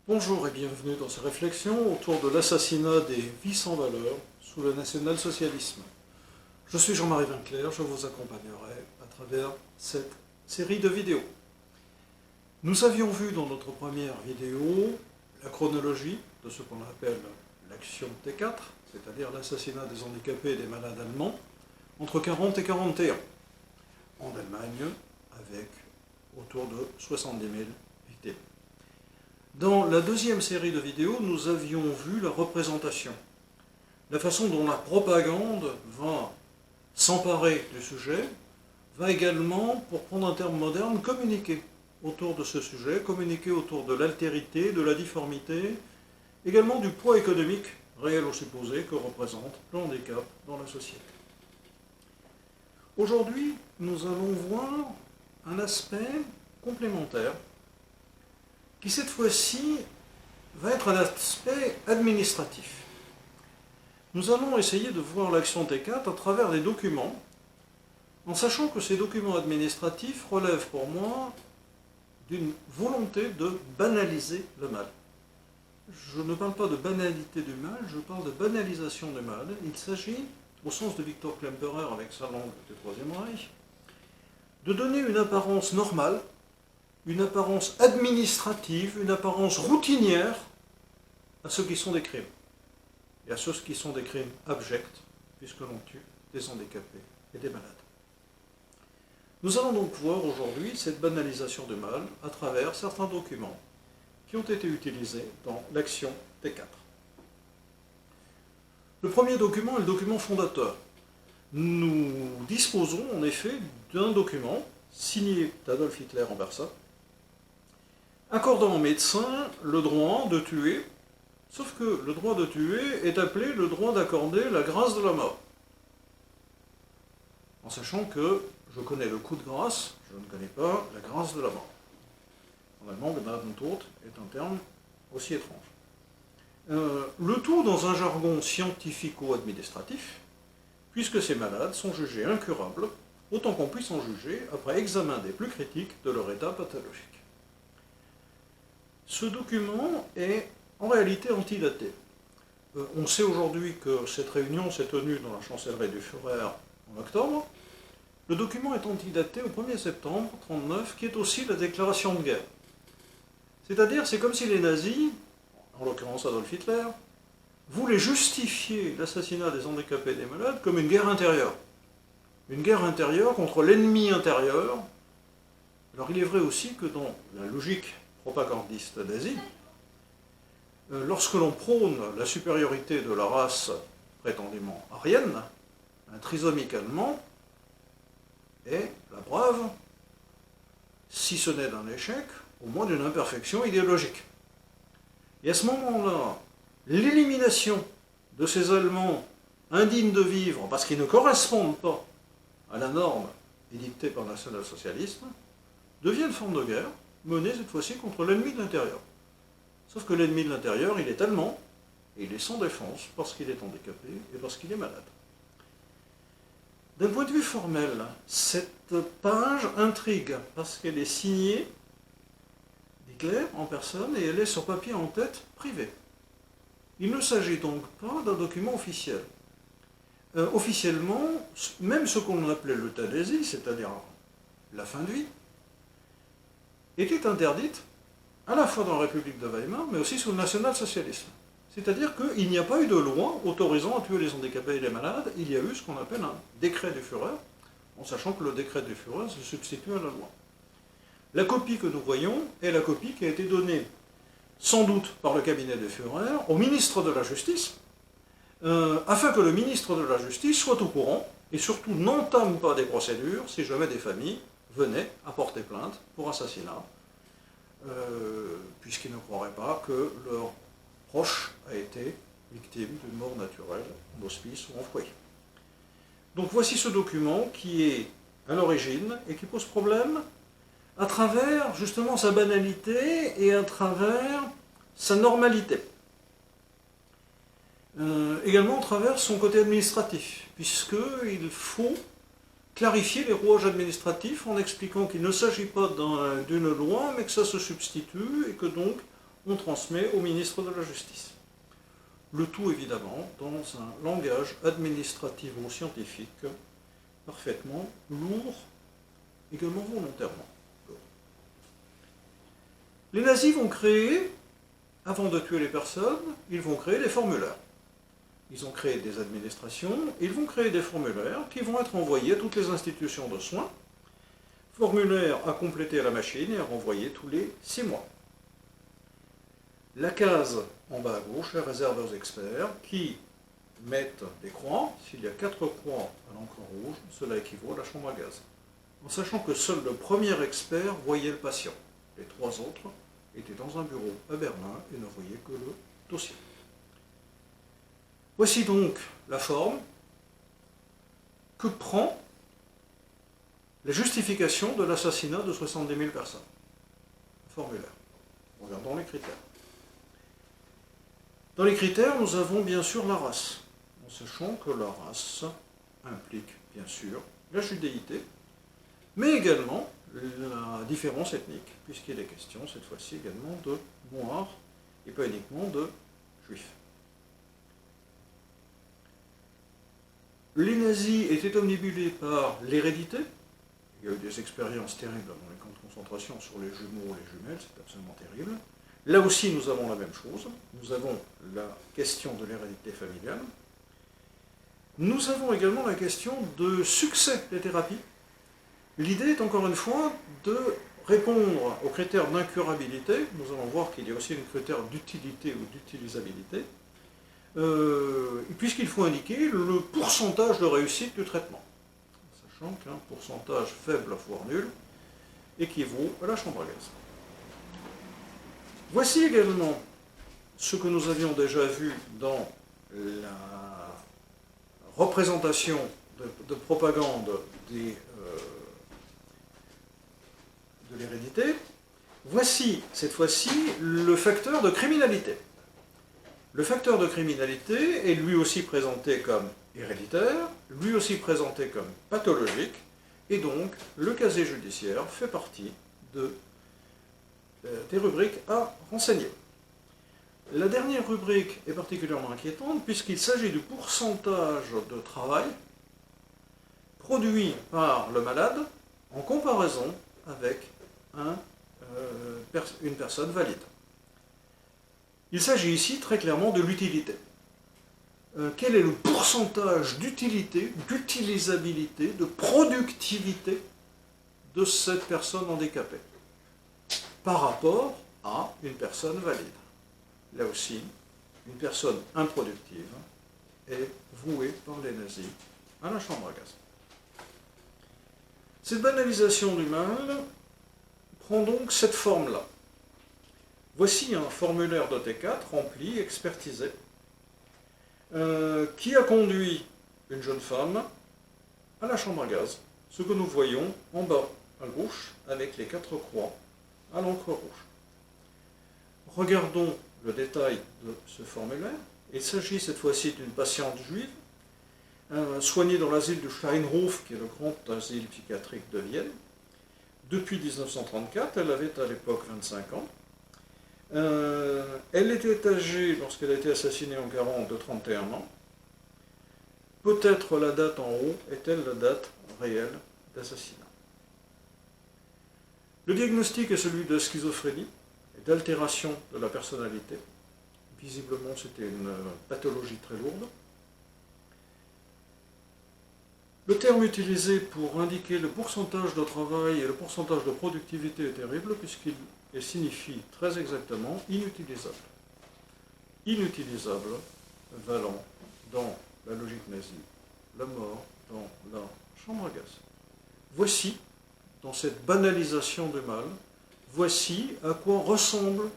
Bonjour et bienvenue dans ces réflexions autour de l'assassinat des vies sans valeur sous le national-socialisme. Je suis Jean-Marie Vinclair, je vous accompagnerai à travers cette série de vidéos. Nous avions vu dans notre première vidéo la chronologie de ce qu'on appelle l'action T4, c'est-à-dire l'assassinat des handicapés et des malades allemands, entre 40 et 41, en Allemagne, avec autour de 70 000 victimes. Dans la deuxième série de vidéos, nous avions vu la représentation, la façon dont la propagande va s'emparer du sujet, va également, pour prendre un terme moderne, communiquer autour de ce sujet, communiquer autour de l'altérité, de la difformité, également du poids économique, réel ou supposé, que représente le handicap dans la société. Aujourd'hui, nous allons voir un aspect complémentaire qui cette fois-ci va être un aspect administratif. Nous allons essayer de voir l'action T4 à travers des documents, en sachant que ces documents administratifs relèvent pour moi d'une volonté de banaliser le mal. Je ne parle pas de banalité du mal, je parle de banalisation du mal. Il s'agit, au sens de Victor Klemperer avec sa langue du Troisième Reich, de donner une apparence normale, une apparence administrative, une apparence routinière à ceux qui sont des crimes. Et à ceux qui sont des crimes abjects, puisque l'on tue des handicapés et des malades. Nous allons donc voir aujourd'hui cette banalisation du mal à travers certains documents qui ont été utilisés dans l'action T4. Le premier document est le document fondateur. Nous disposons en effet d'un document signé d'Adolf Hitler en Versailles, accordant aux médecins le droit de tuer, sauf que le droit de tuer est appelé le droit d'accorder la grâce de la mort. En sachant que je connais le coup de grâce, je ne connais pas la grâce de la mort. En allemand, Gnadentod est un terme aussi étrange. Le tout dans un jargon scientifico-administratif, puisque ces malades sont jugés incurables, autant qu'on puisse en juger après examen des plus critiques de leur état pathologique. Ce document est en réalité antidaté. On sait aujourd'hui que cette réunion s'est tenue dans la chancellerie du Führer en octobre. Le document est antidaté au 1er septembre 1939, qui est aussi la déclaration de guerre. C'est-à-dire, c'est comme si les nazis, en l'occurrence Adolf Hitler, voulaient justifier l'assassinat des handicapés et des malades comme une guerre intérieure. Une guerre intérieure contre l'ennemi intérieur. Alors il est vrai aussi que dans la logique propagandiste nazie, lorsque l'on prône la supériorité de la race prétendument aryenne, un trisomique allemand est la preuve, si ce n'est d'un échec, au moins d'une imperfection idéologique. Et à ce moment-là, l'élimination de ces Allemands indignes de vivre parce qu'ils ne correspondent pas à la norme édictée par le national-socialisme devient une forme de guerre menée cette fois-ci contre l'ennemi de l'intérieur. Sauf que l'ennemi de l'intérieur, il est allemand, et il est sans défense parce qu'il est handicapé et parce qu'il est malade. D'un point de vue formel, cette page intrigue parce qu'elle est signée d'Hitler en personne et elle est sur papier en tête privé. Il ne s'agit donc pas d'un document officiel. Officiellement, même ce qu'on appelait l'euthanasie, c'est-à-dire la fin de vie, était interdite à la fois dans la République de Weimar, mais aussi sous le national-socialisme. C'est-à-dire qu'il n'y a pas eu de loi autorisant à tuer les handicapés et les malades, il y a eu ce qu'on appelle un décret du Führer, en sachant que le décret du Führer se substitue à la loi. La copie que nous voyons est la copie qui a été donnée, sans doute par le cabinet du Führer, au ministre de la Justice, afin que le ministre de la Justice soit au courant, et surtout n'entame pas des procédures si jamais des familles venaient à porter plainte pour assassinat, puisqu'ils ne croiraient pas que leur proche a été victime d'une mort naturelle, en hospice ou en foyer. Donc voici ce document qui est à l'origine et qui pose problème à travers justement sa banalité et à travers sa normalité. Également à travers son côté administratif, puisqu'il faut clarifier les rouages administratifs en expliquant qu'il ne s'agit pas d'une loi, mais que ça se substitue, et que donc on transmet au ministre de la Justice. Le tout évidemment dans un langage administrativo-scientifique parfaitement lourd, également volontairement lourd. Les nazis vont créer, avant de tuer les personnes, ils vont créer des formulaires. Ils ont créé des administrations, ils vont créer des formulaires qui vont être envoyés à toutes les institutions de soins, formulaires à compléter à la machine et à renvoyer tous les 6 mois. La case en bas à gauche est réservée aux experts qui mettent des croix. S'il y a 4 croix à l'encre rouge, cela équivaut à la chambre à gaz. En sachant que seul le premier expert voyait le patient. Les 3 autres étaient dans un bureau à Berlin et ne voyaient que le dossier. Voici donc la forme que prend la justification de l'assassinat de 70 000 personnes. Formulaire. Regardons les critères. Dans les critères, nous avons bien sûr la race, en sachant que la race implique bien sûr la judéité, mais également la différence ethnique, puisqu'il est question cette fois-ci également de noirs et pas uniquement de juifs. Les nazis étaient omnibulés par l'hérédité. Il y a eu des expériences terribles dans les camps de concentration sur les jumeaux ou les jumelles, c'est absolument terrible. Là aussi, nous avons la même chose. Nous avons la question de l'hérédité familiale. Nous avons également la question de succès des thérapies. L'idée est encore une fois de répondre aux critères d'incurabilité. Nous allons voir qu'il y a aussi un critère d'utilité ou d'utilisabilité, puisqu'il faut indiquer le pourcentage de réussite du traitement, sachant qu'un pourcentage faible, voire nul, équivaut à la chambre à gaz. Voici également ce que nous avions déjà vu dans la représentation de propagande de l'hérédité. Voici, cette fois-ci, le facteur de criminalité. Le facteur de criminalité est lui aussi présenté comme héréditaire, lui aussi présenté comme pathologique, et donc le casier judiciaire fait partie des rubriques à renseigner. La dernière rubrique est particulièrement inquiétante puisqu'il s'agit du pourcentage de travail produit par le malade en comparaison avec une personne valide. Il s'agit ici très clairement de l'utilité. Quel est le pourcentage d'utilité, d'utilisabilité, de productivité de cette personne handicapée par rapport à une personne valide? Là aussi, une personne improductive est vouée par les nazis à la chambre à gaz. Cette banalisation du mal prend donc cette forme-là. Voici un formulaire de T4 rempli, expertisé, qui a conduit une jeune femme à la chambre à gaz, ce que nous voyons en bas à gauche avec les 4 croix à l'encre rouge. Regardons le détail de ce formulaire. Il s'agit cette fois-ci d'une patiente juive, soignée dans l'asile de Steinhof, qui est le grand asile psychiatrique de Vienne. Depuis 1934, elle avait à l'époque 25 ans. Elle était âgée, lorsqu'elle a été assassinée en 1940, de 31 ans. Peut-être la date en haut est-elle la date réelle d'assassinat. Le diagnostic est celui de schizophrénie et d'altération de la personnalité. Visiblement, c'était une pathologie très lourde. Le terme utilisé pour indiquer le pourcentage de travail et le pourcentage de productivité est terrible puisqu'il signifie très exactement inutilisable. Inutilisable valant dans la logique nazie la mort dans la chambre à gaz. Voici, dans cette banalisation du mal, voici à quoi ressemble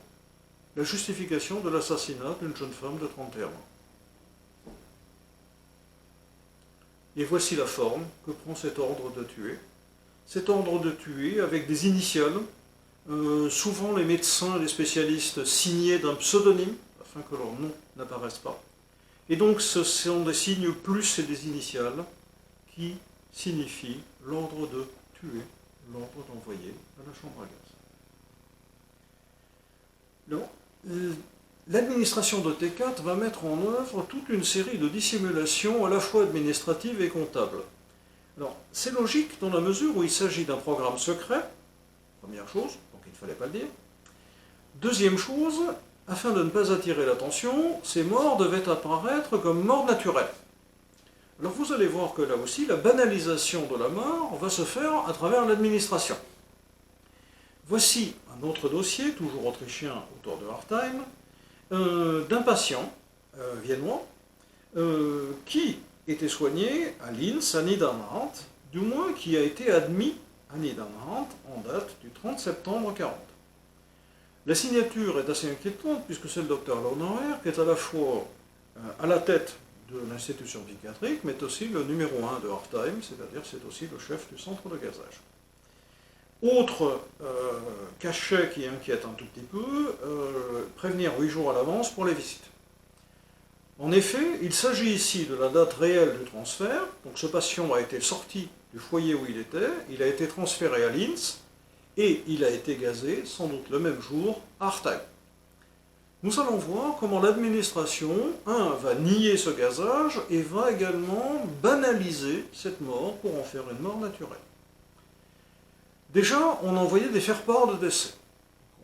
la justification de l'assassinat d'une jeune femme de 31 ans. Et voici la forme que prend cet ordre de tuer. Cet ordre de tuer avec des initiales, souvent les médecins et les spécialistes signés d'un pseudonyme, afin que leur nom n'apparaisse pas. Et donc ce sont des signes plus et des initiales qui signifient l'ordre de tuer, l'ordre d'envoyer à la chambre à gaz. l'administration de T4 va mettre en œuvre toute une série de dissimulations à la fois administratives et comptables. Alors, c'est logique dans la mesure où il s'agit d'un programme secret, première chose, donc il ne fallait pas le dire. Deuxième chose, afin de ne pas attirer l'attention, ces morts devaient apparaître comme morts naturelles. Alors vous allez voir que là aussi, la banalisation de la mort va se faire à travers l'administration. Voici un autre dossier, toujours autrichien, autour de Hartheim, d'un patient viennois qui était soigné à Linz, à Niederrhein, du moins qui a été admis à Niederrhein en date du 30 septembre 40. La signature est assez inquiétante puisque c'est le docteur Lohner qui est à la fois à la tête de l'institution psychiatrique, mais aussi le numéro 1 de Hartheim, c'est-à-dire c'est aussi le chef du centre de gazage. Autre cachet qui inquiète un tout petit peu, prévenir 8 jours à l'avance pour les visites. En effet, il s'agit ici de la date réelle du transfert, donc ce patient a été sorti du foyer où il était, il a été transféré à Linz, et il a été gazé, sans doute le même jour, à Hartheim. Nous allons voir comment l'administration, va nier ce gazage et va également banaliser cette mort pour en faire une mort naturelle. Déjà, on envoyait des faire-part de décès.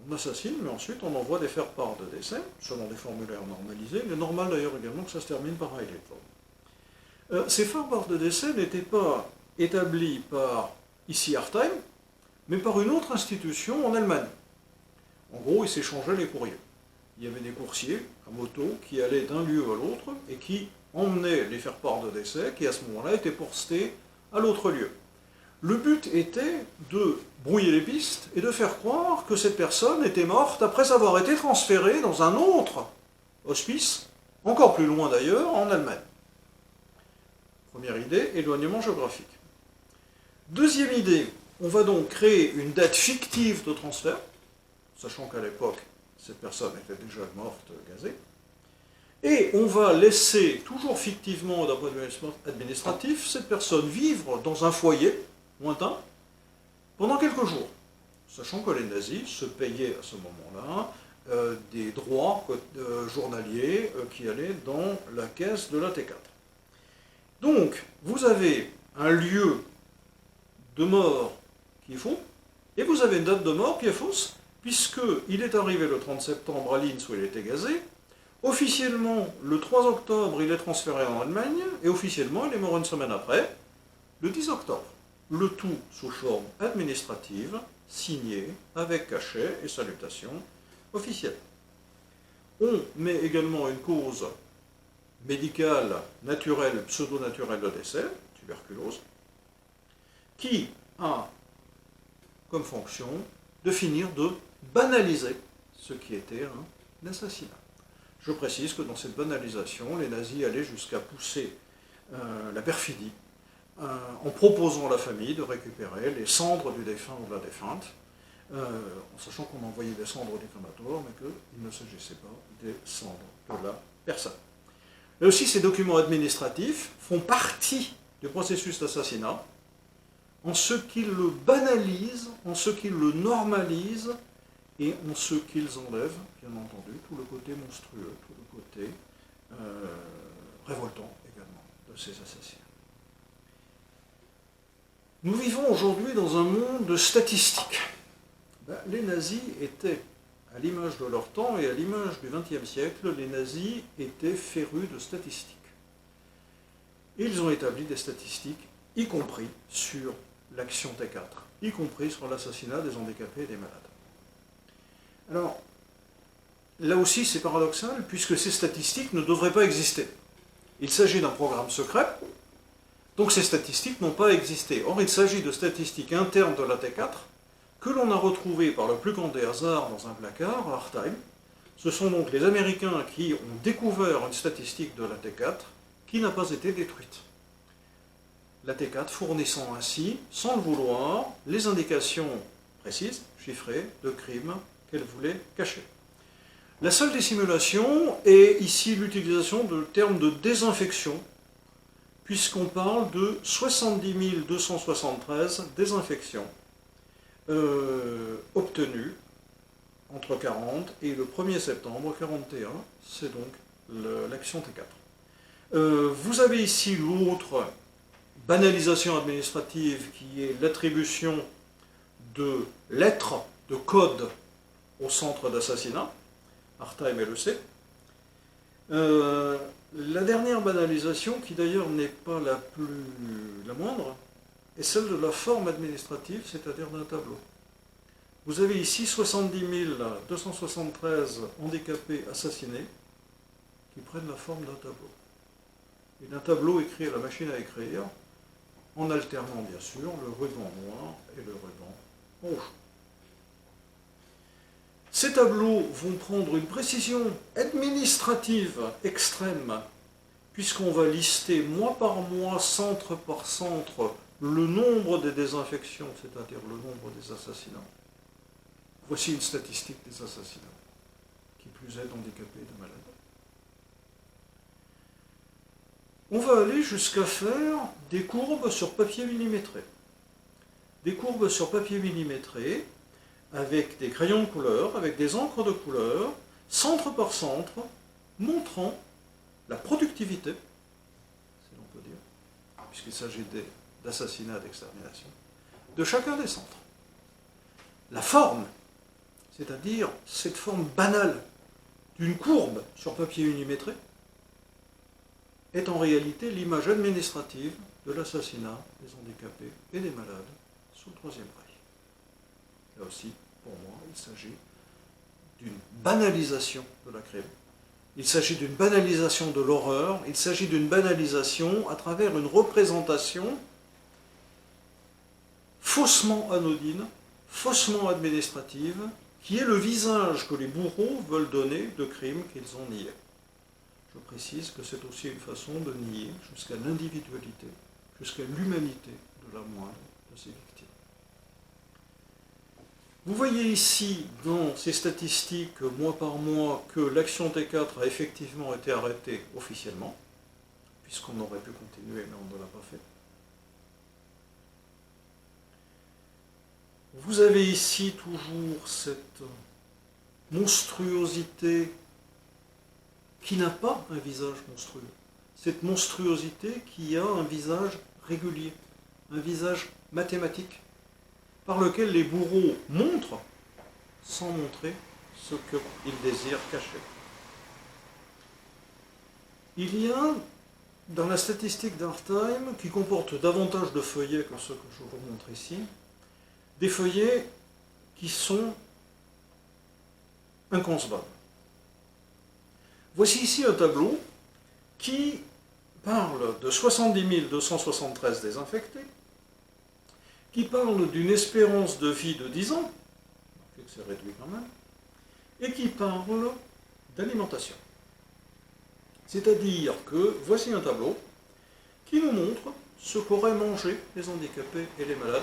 On assassine, mais ensuite on envoie des faire-part de décès, selon des formulaires normalisés. Il est normal d'ailleurs également que ça se termine par Heidelberg. Ces faire-part de décès n'étaient pas établis par, ici Hartheim, mais par une autre institution en Allemagne. En gros, ils s'échangeaient les courriers. Il y avait des coursiers à moto qui allaient d'un lieu à l'autre et qui emmenaient les faire-part de décès qui, à ce moment-là, étaient postés à l'autre lieu. Le but était de brouiller les pistes et de faire croire que cette personne était morte après avoir été transférée dans un autre hospice, encore plus loin d'ailleurs, en Allemagne. Première idée, éloignement géographique. Deuxième idée, on va donc créer une date fictive de transfert, sachant qu'à l'époque, cette personne était déjà morte gazée, et on va laisser, toujours fictivement d'un point de vue administratif, cette personne vivre dans un foyer lointain pendant quelques jours, sachant que les nazis se payaient à ce moment-là des droits journaliers qui allaient dans la caisse de la T4. Donc, vous avez un lieu de mort qui est faux, et vous avez une date de mort qui est fausse, puisqu'il est arrivé le 30 septembre à Linz où il était gazé. Officiellement, le 3 octobre, il est transféré en Allemagne, et officiellement, il est mort une semaine après, le 10 octobre. Le tout sous forme administrative, signé, avec cachet et salutation officielle. On met également une cause médicale, naturelle, pseudo-naturelle de décès, tuberculose, qui a comme fonction de finir de banaliser ce qui était un assassinat. Je précise que dans cette banalisation, les nazis allaient jusqu'à pousser la perfidie en proposant à la famille de récupérer les cendres du défunt ou de la défunte, en sachant qu'on envoyait des cendres au crématoire, mais qu'il ne s'agissait pas des cendres de la personne. Là aussi, ces documents administratifs font partie du processus d'assassinat, en ce qu'ils le banalisent, en ce qu'ils le normalisent, et en ce qu'ils enlèvent, bien entendu, tout le côté monstrueux, tout le côté révoltant également de ces assassinats. Nous vivons aujourd'hui dans un monde de statistiques. Les nazis étaient, à l'image de leur temps et à l'image du XXe siècle, les nazis étaient férus de statistiques. Ils ont établi des statistiques, y compris sur l'action T4, y compris sur l'assassinat des handicapés et des malades. Alors, là aussi c'est paradoxal, puisque ces statistiques ne devraient pas exister. Il s'agit d'un programme secret, donc ces statistiques n'ont pas existé. Or, il s'agit de statistiques internes de la T4 que l'on a retrouvées par le plus grand des hasards dans un placard à Hartheim. Ce sont donc les Américains qui ont découvert une statistique de la T4 qui n'a pas été détruite. La T4 fournissant ainsi, sans le vouloir, les indications précises, chiffrées, de crimes qu'elle voulait cacher. La seule dissimulation est ici l'utilisation de termes de désinfection, puisqu'on parle de 70 273 désinfections obtenues entre 40 et le 1er septembre 41, c'est donc l'action T4. Vous avez ici l'autre banalisation administrative qui est l'attribution de lettres, de codes au centre d'assassinat. Artheim le sait. La dernière banalisation, qui d'ailleurs n'est pas la moindre, est celle de la forme administrative, c'est-à-dire d'un tableau. Vous avez ici 70 273 handicapés assassinés qui prennent la forme d'un tableau. Et d'un tableau écrit à la machine à écrire, en alternant bien sûr le ruban noir et le ruban rouge. Ces tableaux vont prendre une précision administrative extrême, puisqu'on va lister mois par mois, centre par centre, le nombre des désinfections, c'est-à-dire le nombre des assassinats. Voici une statistique des assassinats, qui plus est handicapés et de malades. On va aller jusqu'à faire des courbes sur papier millimétré. Des courbes sur papier millimétré, avec des crayons de couleur, avec des encres de couleur, centre par centre, montrant la productivité, si l'on peut dire, puisqu'il s'agit d'assassinats, d'extermination, de chacun des centres. La forme, c'est-à-dire cette forme banale d'une courbe sur papier millimétré, est en réalité l'image administrative de l'assassinat des handicapés et des malades sous le Troisième Reich. Là aussi, pour moi, il s'agit d'une banalisation de la crime. Il s'agit d'une banalisation de l'horreur, il s'agit d'une banalisation à travers une représentation faussement anodine, faussement administrative, qui est le visage que les bourreaux veulent donner de crimes qu'ils ont niés. Je précise que c'est aussi une façon de nier jusqu'à l'individualité, jusqu'à l'humanité de la moindre de ces victimes. Vous voyez ici, dans ces statistiques, mois par mois, que l'action T4 a effectivement été arrêtée officiellement, puisqu'on aurait pu continuer, mais on ne l'a pas fait. Vous avez ici toujours cette monstruosité qui n'a pas un visage monstrueux. Cette monstruosité qui a un visage régulier, un visage mathématique, par lequel les bourreaux montrent, sans montrer, ce qu'ils désirent cacher. Il y a, dans la statistique d'Artheim, qui comporte davantage de feuillets que ceux que je vous montre ici, des feuillets qui sont inconcevables. Voici ici un tableau qui parle de 70 273 désinfectés, qui parle d'une espérance de vie de 10 ans, c'est réduit quand même, et qui parle d'alimentation. C'est-à-dire que voici un tableau qui nous montre ce qu'auraient mangé les handicapés et les malades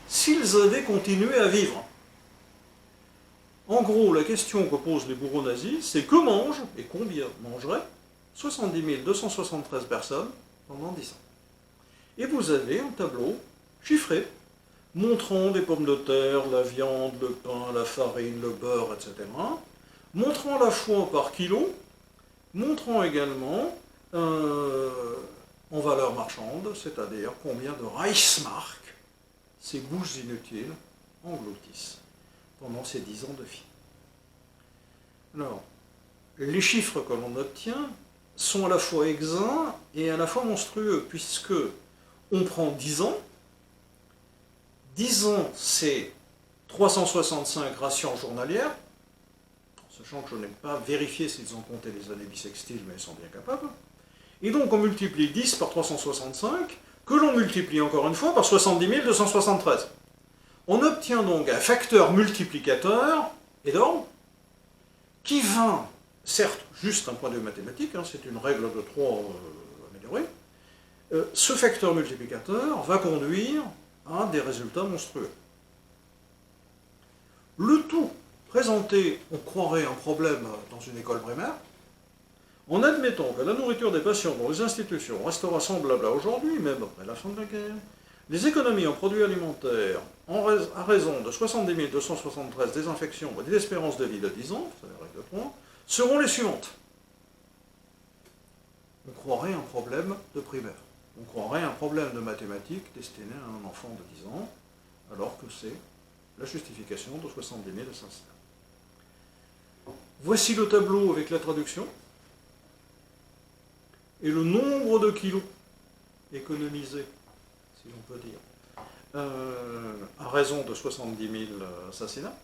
s'ils avaient continué à vivre. En gros, la question que posent les bourreaux nazis, c'est que mangent, et combien mangeraient, 70 273 personnes pendant 10 ans. Et vous avez un tableau chiffré, montrant des pommes de terre, la viande, le pain, la farine, le beurre, etc., montrant la fois par kilo, montrant également en valeur marchande, c'est-à-dire combien de Reichsmark ces bouches inutiles engloutissent pendant ces 10 ans de vie. Alors, les chiffres que l'on obtient sont à la fois exacts et à la fois monstrueux, puisque on prend 10 ans, 10 ans c'est 365 rations journalières, sachant que je n'ai pas vérifié s'ils ont compté les années bissextiles, mais ils sont bien capables, et donc on multiplie 10 par 365, que l'on multiplie encore une fois par 70 273. On obtient donc un facteur multiplicateur énorme qui va, certes, juste d'un point de vue mathématique, c'est une règle de 3 améliorée, ce facteur multiplicateur va conduire à des résultats monstrueux. Le tout présenté, on croirait un problème dans une école primaire, en admettant que la nourriture des patients dans les institutions restera semblable à aujourd'hui, même après la fin de la guerre, Les économies en produits alimentaires, à raison de 70 273 désinfections et d'une espérance de vie de 10 ans, c'est la règle de 3, seront les suivantes. On croirait un problème de primaire. On croirait un problème de mathématiques destiné à un enfant de 10 ans, alors que c'est la justification de 70 500. Voici le tableau avec la traduction et le nombre de kilos économisés, si l'on peut dire, à raison de 70 000 assassinats.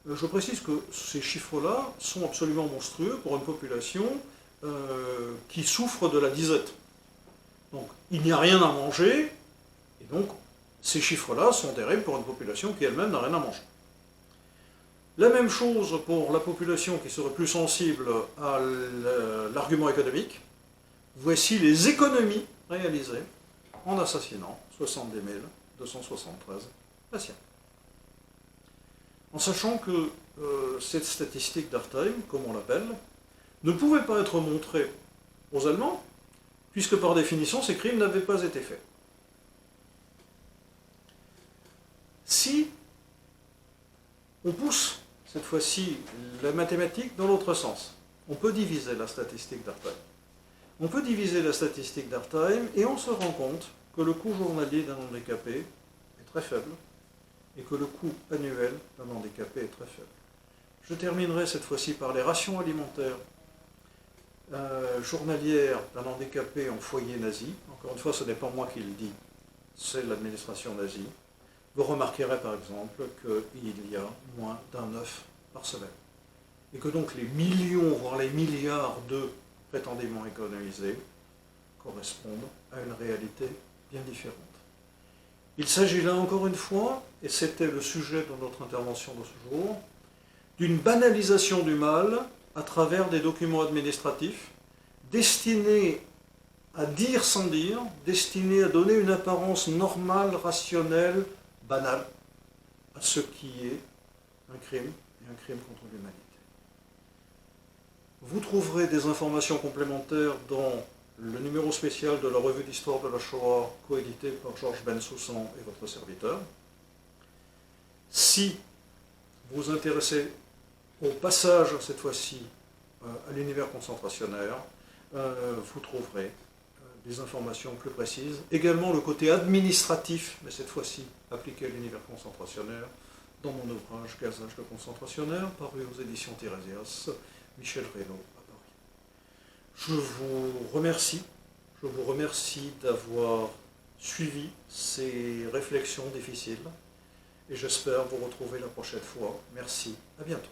Je précise que ces chiffres-là sont absolument monstrueux pour une population qui souffre de la disette. Donc, il n'y a rien à manger, et donc, ces chiffres-là sont terribles pour une population qui elle-même n'a rien à manger. La même chose pour la population qui serait plus sensible à l'argument économique. Voici les économies réalisées en assassinant 70 273 patients. En sachant que cette statistique d'Artheim, comme on l'appelle, ne pouvait pas être montrée aux Allemands, puisque par définition, ces crimes n'avaient pas été faits. Si on pousse, cette fois-ci, la mathématique dans l'autre sens, on peut diviser la statistique d'Artheim. On peut diviser la statistique d'Artheim et on se rend compte que le coût journalier d'un handicapé est très faible et que le coût annuel d'un handicapé est très faible. Je terminerai cette fois-ci par les rations alimentaires journalières d'un handicapé en foyer nazi. Encore une fois, ce n'est pas moi qui le dis, c'est l'administration nazie. Vous remarquerez par exemple qu'il y a moins d'un œuf par semaine. Et que donc les millions, voire les milliards d'œufs prétendument économisés correspondent à une réalité bien différente. Il s'agit là encore une fois, et c'était le sujet de notre intervention de ce jour, d'une banalisation du mal à travers des documents administratifs destinés à dire sans dire, destinés à donner une apparence normale, rationnelle, banale à ce qui est un crime et un crime contre l'humanité. Vous trouverez des informations complémentaires dans le numéro spécial de la revue d'histoire de la Shoah, coédité par Georges Bensoussan et votre serviteur. Si vous vous intéressez au passage, cette fois-ci, à l'univers concentrationnaire, vous trouverez des informations plus précises. Également le côté administratif, mais cette fois-ci appliqué à l'univers concentrationnaire, dans mon ouvrage Gazage de concentrationnaire, paru aux éditions Thérésias, Michel Reynaud à Paris. Je vous remercie d'avoir suivi ces réflexions difficiles et j'espère vous retrouver la prochaine fois. Merci, à bientôt.